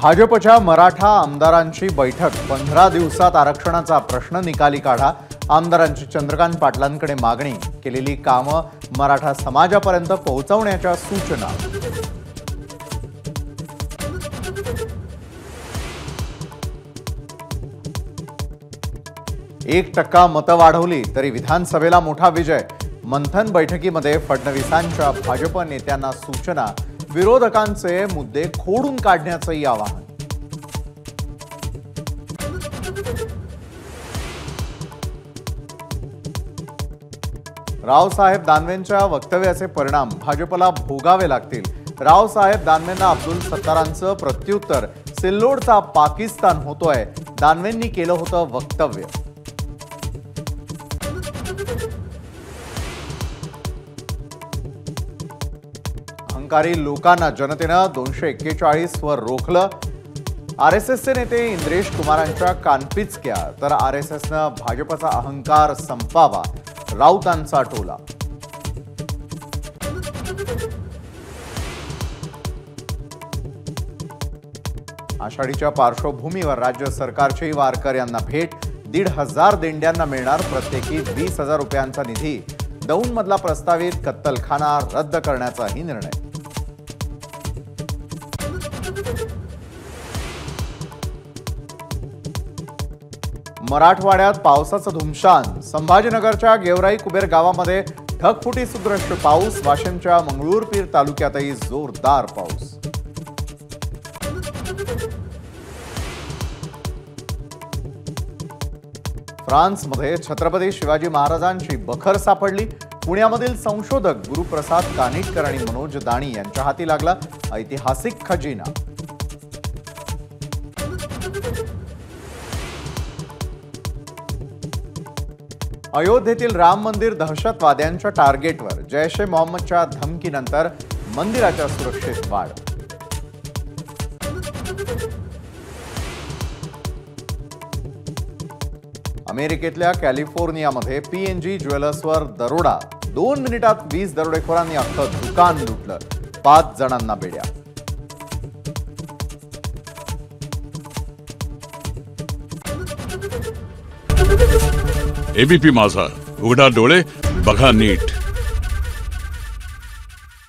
भाजपच्या मराठा आमदारांची बैठक 15 दिवसात आरक्षणाचा प्रश्न निकाली काढा। आमदारांची चंद्रकांत पाटलांकडे मागणी, केलेली कामं मराठा समाजापर्यंत पोहोचवण्याच्या सूचना। एक टक्का मतं वाढवली तरी विधानसभेला मोठा विजय। मंथन बैठकीमध्ये फडणवीसांच्या भाजप नेत्यांना सूचना, विरोधकांचे मुद्दे खोडून काढण्याचंही आवाहन। रावसाहेब दानवेंच्या वक्तव्याचे परिणाम भाजपला भोगावे लागतील। रावसाहेब दानवेंना अब्दुल सत्तारांचं प्रत्युत्तर, सिल्लोडचा पाकिस्तान होतोय, दानवेंनी केलं होतं वक्तव्य। अहंकारी लोकांना जनतेनं 241 वर रोखलं। आरएसएसचे नेते इंद्रेश कुमारांच्या कानपिचक्या, तर आरएसएसनं भाजपचा अहंकार संपावा, राऊतांचा टोला। आषाढीच्या पार्श्वभूमीवर राज्य सरकारची वारकऱ्यांना भेट, 1,500 दिंड्यांना मिळणार प्रत्येकी 20,000 रुपयांचा निधी। दौंडमधला प्रस्तावित कत्तलखाना रद्द करण्याचाही निर्णय। मराठवाड्यात पावसाचं धुमशान, संभाजीनगरच्या गेवराई कुबेर गावामध्ये ढगफुटी सदृश पाऊस, वाशिमच्या मंगळूरपीर तालुक्यातही जोरदार पाऊस। फ्रान्समध्ये छत्रपती शिवाजी महाराजांची बखर सापडली। पुण्यामधील संशोधक गुरुप्रसाद कानिटकर आणि मनोज दाणी यांच्या हाती लागला ऐतिहासिक खजिना। अयोध्येतील राम मंदिर दहशतवाद्यांच्या टार्गेटवर, जैश-ए-मोहम्मदच्या धमकीनंतर मंदिराच्या सुरक्षेत वाढ। अमेरिकेतल्या कॅलिफोर्नियामध्ये पीएनजी ज्वेलर्सवर दरोडा, 2 मिनिटात 20 दरोडेखोरांनी अख्खं दुकान लुटलं, 5 जणांना बेड्या। एबीपी माझा, उघडा डोळे बघा नीट।